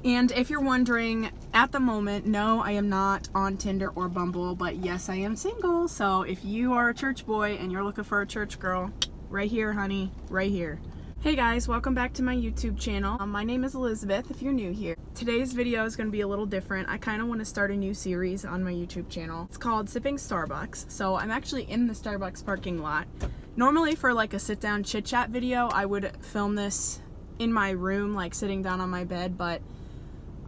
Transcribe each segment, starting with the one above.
And if you're wondering, at the moment, no, I am not on Tinder or Bumble, but yes, I am single. So if you are a church boy and you're looking for a church girl, right here, honey, right here. Hey guys, welcome back to my YouTube channel. My name is Elizabeth if you're new here. Today's video is going to be a little different. I kind of want to start a new series on my YouTube channel. It's called Sipping Starbucks. So I'm actually in the Starbucks parking lot. Normally for like a sit down chit chat video, I would film this in my room, like sitting down on my bed, but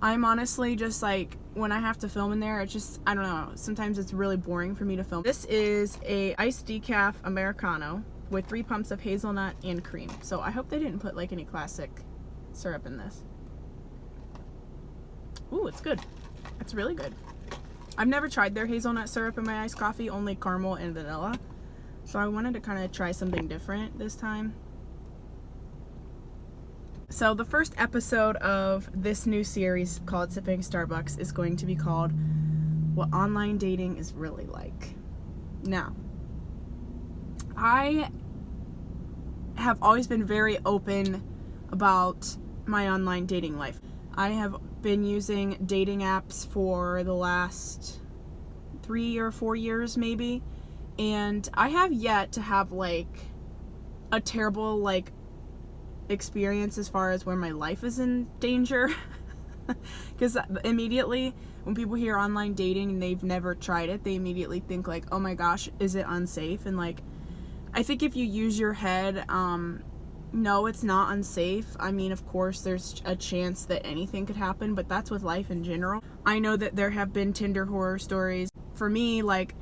I'm honestly just like, when I have to film in there, it's just, I don't know, sometimes it's really boring for me to film. This is a iced decaf Americano with 3 pumps of hazelnut and cream. So I hope they didn't put like any classic syrup in this. Ooh, it's good. It's really good. I've never tried their hazelnut syrup in my iced coffee, only caramel and vanilla. So I wanted to kind of try something different this time. So the first episode of this new series called Sipping Starbucks is going to be called What Online Dating is Really Like. Now, I have always been very open about my online dating life. I have been using dating apps for the last 3 or 4 years maybe, and I have yet to have like a terrible like experience as far as where my life is in danger. Because immediately when people hear online dating and they've never tried it, they immediately think like, oh my gosh, is it unsafe? And like, I think if you use your head, no, it's not unsafe. I mean, of course, there's a chance that anything could happen, but that's with life in general. I know that there have been Tinder horror stories. For me, like,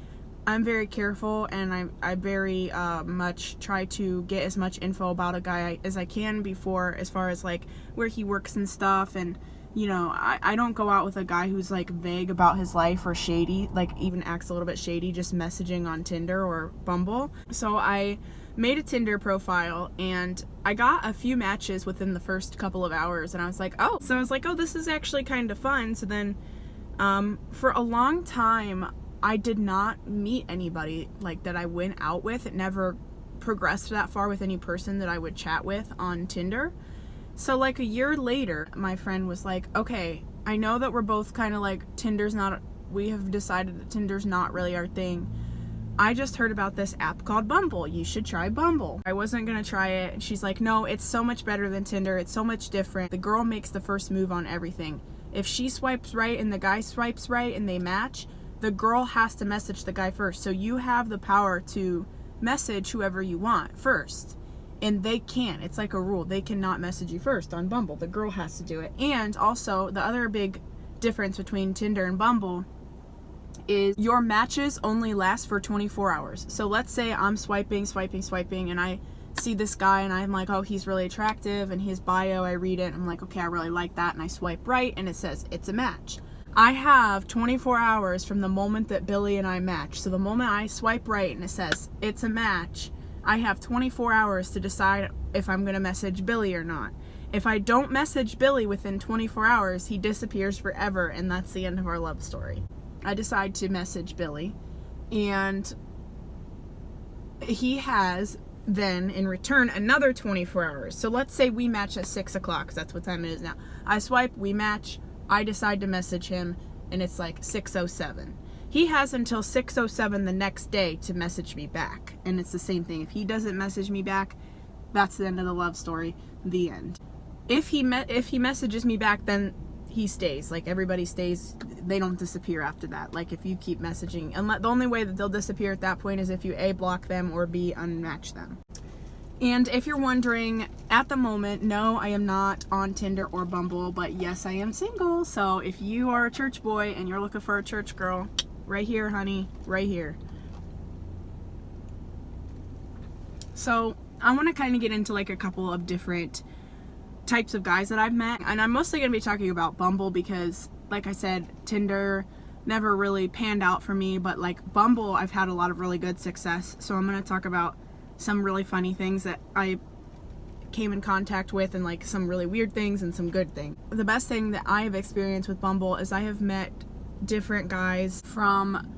I'm very careful, and I very much try to get as much info about a guy as I can before, as far as like where he works and stuff. And you know, I don't go out with a guy who's like vague about his life or shady, like even acts a little bit shady, just messaging on Tinder or Bumble. So I made a Tinder profile and I got a few matches within the first couple of hours, and I was like, oh, this is actually kind of fun. So then for a long time I did not meet anybody like that I went out with. It never progressed that far with any person that I would chat with on Tinder. So like a year later, my friend was like, okay, I know that we're both kind of like, we have decided that Tinder's not really our thing. I just heard about this app called Bumble. You should try Bumble. I wasn't gonna try it, and she's like, no, it's so much better than Tinder. It's so much different. The girl makes the first move on everything. If she swipes right and the guy swipes right and they match, the girl has to message the guy first. So you have the power to message whoever you want first. And they can't. It's like a rule. They cannot message you first on Bumble. The girl has to do it. And also, the other big difference between Tinder and Bumble is your matches only last for 24 hours. So let's say I'm swiping, and I see this guy and I'm like, oh, he's really attractive, and his bio, I read it, and I'm like, okay, I really like that, and I swipe right, and it says it's a match. I have 24 hours from the moment that Billy and I match. So the moment I swipe right and it says it's a match, I have 24 hours to decide if I'm going to message Billy or not. If I don't message Billy within 24 hours, he disappears forever, and that's the end of our love story. I decide to message Billy, and he has then in return another 24 hours. So let's say we match at 6 o'clock, because that's what time it is now. I swipe, we match, I decide to message him, and it's like 6:07. He has until 6:07 the next day to message me back, and it's the same thing. If he doesn't message me back, that's the end of the love story, the end. If he messages me back, then he stays. Like, everybody stays. They don't disappear after that. Like, if you keep messaging, and the only way that they'll disappear at that point is if you A, block them, or B, unmatch them. And if you're wondering, at the moment, no, I am not on Tinder or Bumble, but yes, I am single. So if you are a church boy and you're looking for a church girl, right here, honey, right here. So I want to kind of get into like a couple of different types of guys that I've met, and I'm mostly going to be talking about Bumble because, like I said, Tinder never really panned out for me, but like Bumble, I've had a lot of really good success. So I'm going to talk about some really funny things that I came in contact with, and like some really weird things and some good things. The best thing that I have experienced with Bumble is I have met different guys from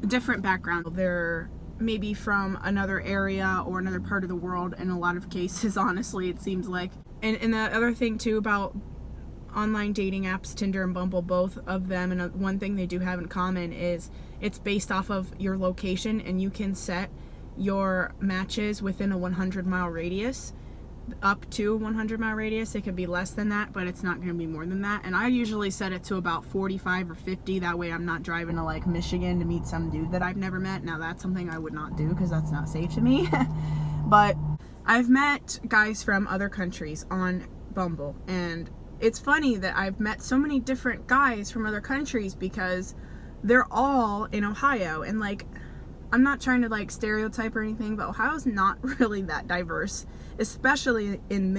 different backgrounds. They're maybe from another area or another part of the world in a lot of cases, honestly, it seems like. And the other thing too about online dating apps, Tinder and Bumble, both of them, and one thing they do have in common is it's based off of your location, and you can set your matches within a 100-mile radius, up to a 100-mile radius. It could be less than that, but it's not going to be more than that. And I usually set it to about 45 or 50. That way I'm not driving to like Michigan to meet some dude that I've never met. Now that's something I would not do because that's not safe to me. But I've met guys from other countries on Bumble, and it's funny that I've met so many different guys from other countries because they're all in Ohio. And like, I'm not trying to like stereotype or anything, but Ohio's not really that diverse, especially in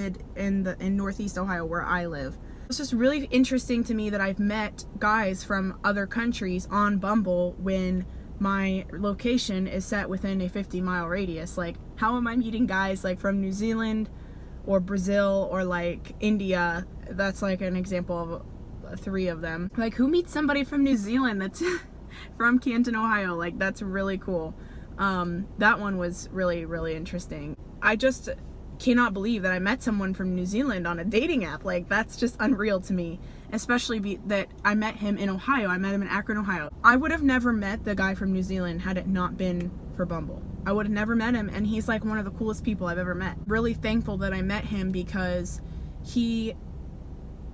Northeast Ohio where I live. It's just really interesting to me that I've met guys from other countries on Bumble when my location is set within a 50-mile radius. Like, how am I meeting guys like from New Zealand or Brazil or like India? That's like an example of 3 of them. Like, who meets somebody from New Zealand that's from Canton, Ohio? Like, that's really cool. That one was really, really interesting. I just cannot believe that I met someone from New Zealand on a dating app. Like, that's just unreal to me, especially that I met him in Ohio. I met him in Akron, Ohio. I would have never met the guy from New Zealand had it not been for Bumble. I would have never met him, and he's like one of the coolest people I've ever met. Really thankful that I met him because he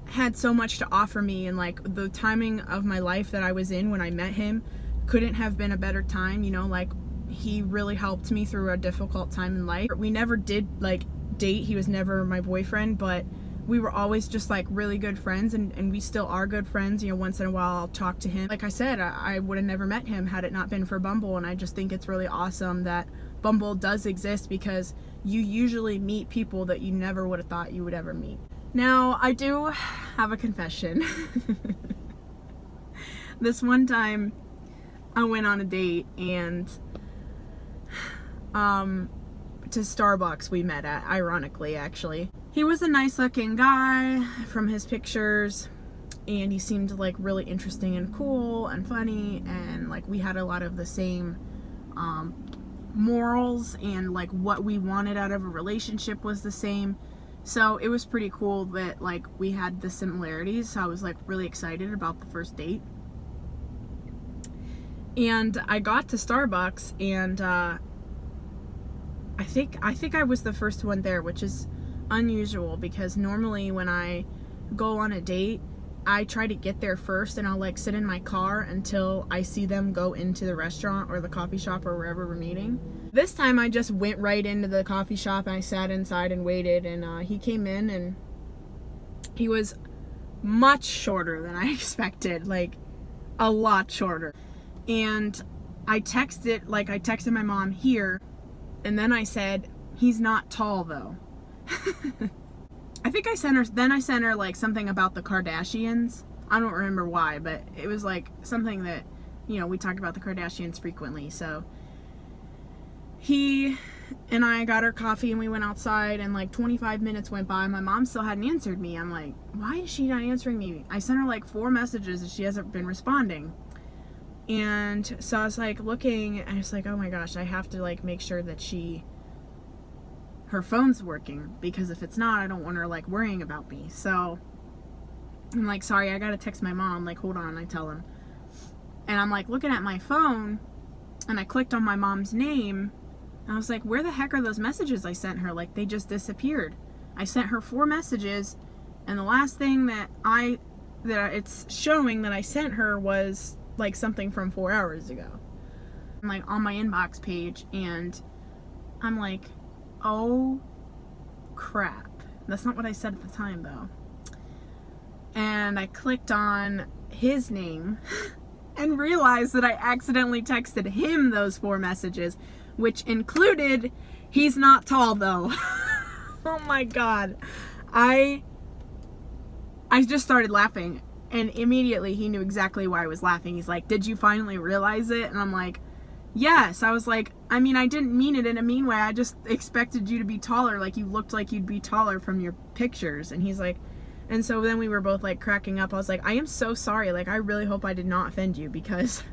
had so much to offer me, and like the timing of my life that I was in when I met him couldn't have been a better time. You know, like, he really helped me through a difficult time in life. We never did like date. He was never my boyfriend, but we were always just like really good friends, and we still are good friends. You know, once in a while I'll talk to him. Like I said, I would have never met him had it not been for Bumble, and I just think it's really awesome that Bumble does exist because you usually meet people that you never would have thought you would ever meet. Now, I do have a confession. This one time I went on a date, and to Starbucks we met at, ironically, actually. He was a nice looking guy from his pictures, and he seemed like really interesting and cool and funny, and like we had a lot of the same morals, and like what we wanted out of a relationship was the same. So it was pretty cool that like we had the similarities. So I was like really excited about the first date. And I got to Starbucks, and I think I was the first one there, which is unusual because normally when I go on a date, I try to get there first, and I'll like sit in my car until I see them go into the restaurant or the coffee shop or wherever we're meeting. This time I just went right into the coffee shop, and I sat inside and waited, and he came in, and he was much shorter than I expected, like a lot shorter. And I texted my mom here, and then I said, he's not tall though. I think I sent her like something about the Kardashians. I don't remember why, but it was like something that, you know, we talk about the Kardashians frequently. So he and I got our coffee, and we went outside, and like 25 minutes went by. My mom still hadn't answered me. I'm like, why is she not answering me? I sent her like 4 messages and she hasn't been responding. And so I was like looking, and I was like, oh my gosh, I have to like make sure that her phone's working, because if it's not, I don't want her like worrying about me. So I'm like, sorry, I gotta text my mom. Like, hold on, I tell him. And I'm like looking at my phone, and I clicked on my mom's name, and I was like, where the heck are those messages I sent her? Like, they just disappeared. I sent her 4 messages, and the last thing that it's showing that I sent her was like something from 4 hours ago. I'm like on my inbox page, and I'm like, oh crap. That's not what I said at the time though. And I clicked on his name and realized that I accidentally texted him those 4 messages, which included, he's not tall though. Oh my god. I just started laughing, and immediately he knew exactly why I was laughing. He's like, did you finally realize it? And I'm like, yes. I was like, I mean, I didn't mean it in a mean way. I just expected you to be taller. Like, you looked like you'd be taller from your pictures. And he's like, and so then we were both like cracking up. I was like, I am so sorry. Like, I really hope I did not offend you, because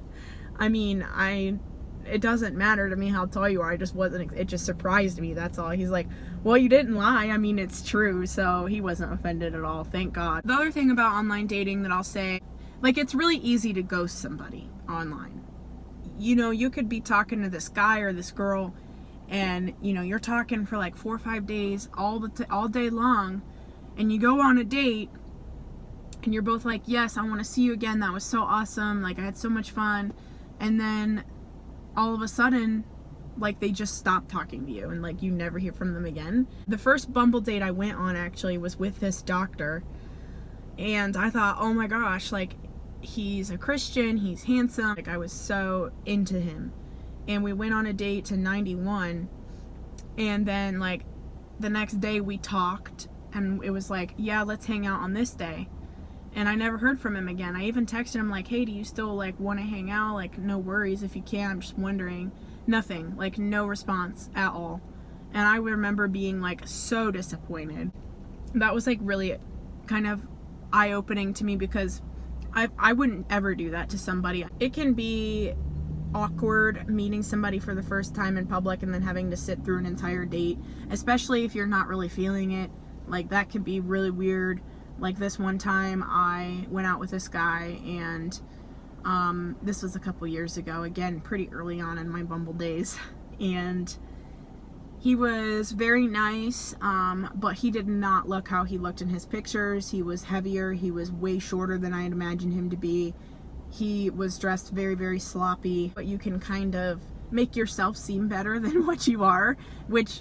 I mean, I it doesn't matter to me how tall you are. I just wasn't, it just surprised me, that's all. He's like, well, you didn't lie. I mean, it's true. So he wasn't offended at all, thank God. The other thing about online dating that I'll say, like, it's really easy to ghost somebody online. You know, you could be talking to this guy or this girl, and, you know, you're talking for like 4 or 5 days, all day long, and you go on a date, and you're both like, yes, I want to see you again. That was so awesome. Like, I had so much fun. And then all of a sudden, like, they just stop talking to you, and like you never hear from them again. The first Bumble date I went on actually was with this doctor, and I thought, oh my gosh, like, he's a Christian, he's handsome. Like, I was so into him. And we went on a date to 91, and then like the next day we talked, and it was like, yeah, let's hang out on this day. And I never heard from him again. I even texted him like, hey, do you still like want to hang out? Like, no worries if you can, I'm just wondering. Nothing, like no response at all. And I remember being like so disappointed. That was like really kind of eye-opening to me, because I wouldn't ever do that to somebody. It can be awkward meeting somebody for the first time in public and then having to sit through an entire date, especially if you're not really feeling it. Like, that could be really weird. Like, this one time I went out with this guy, and this was a couple years ago, again, pretty early on in my Bumble days, and he was very nice, but he did not look how he looked in his pictures. He was heavier, he was way shorter than I had imagined him to be. He was dressed very, very sloppy, but you can kind of make yourself seem better than what you are, which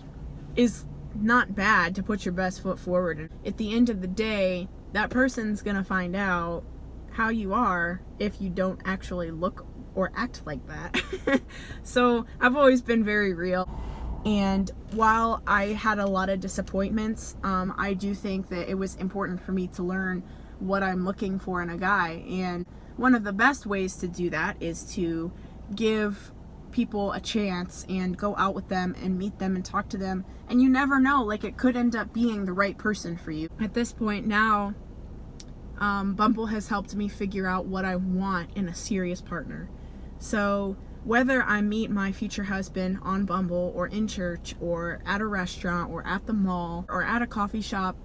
is not bad, to put your best foot forward. At the end of the day, that person's gonna find out how you are if you don't actually look or act like that. So I've always been very real. And while I had a lot of disappointments, I do think that it was important for me to learn what I'm looking for in a guy. And one of the best ways to do that is to give people a chance and go out with them and meet them and talk to them. And you never know, like, it could end up being the right person for you. At this point now, Bumble has helped me figure out what I want in a serious partner. So whether I meet my future husband on Bumble or in church or at a restaurant or at the mall or at a coffee shop,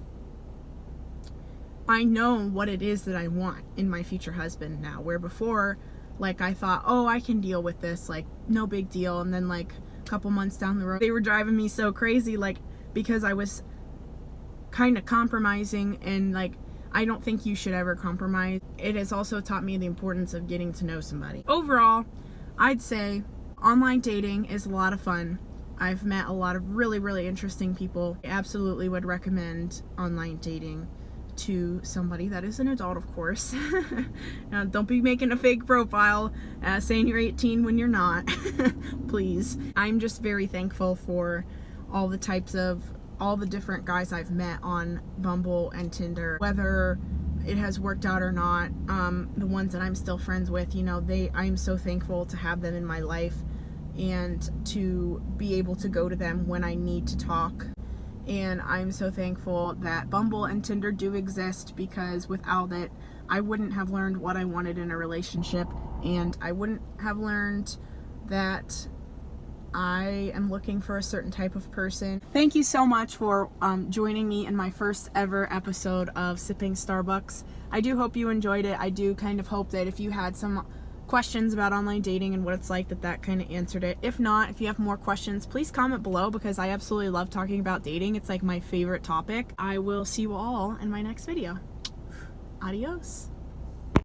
I know what it is that I want in my future husband now, where before, like, I thought, oh, I can deal with this, like, no big deal. And then like a couple months down the road, they were driving me so crazy, like, because I was kind of compromising, and like, I don't think you should ever compromise. It has also taught me the importance of getting to know somebody. Overall, I'd say online dating is a lot of fun. I've met a lot of really, really interesting people. I absolutely would recommend online dating to somebody that is an adult, of course. Now, don't be making a fake profile saying you're 18 when you're not. Please. I'm just very thankful for all the different guys I've met on Bumble and Tinder. Whether it has worked out or not, the ones that I'm still friends with, you know, I'm so thankful to have them in my life and to be able to go to them when I need to talk. And I'm so thankful that Bumble and Tinder do exist, because without it, I wouldn't have learned what I wanted in a relationship, and I wouldn't have learned that I am looking for a certain type of person. Thank you so much for joining me in my first ever episode of Sipping Starbucks. I do hope you enjoyed it. I do kind of hope that if you had some questions about online dating and what it's like, that kind of answered it. If not, if you have more questions, please comment below, because I absolutely love talking about dating. It's like my favorite topic. I will see you all in my next video. Adios.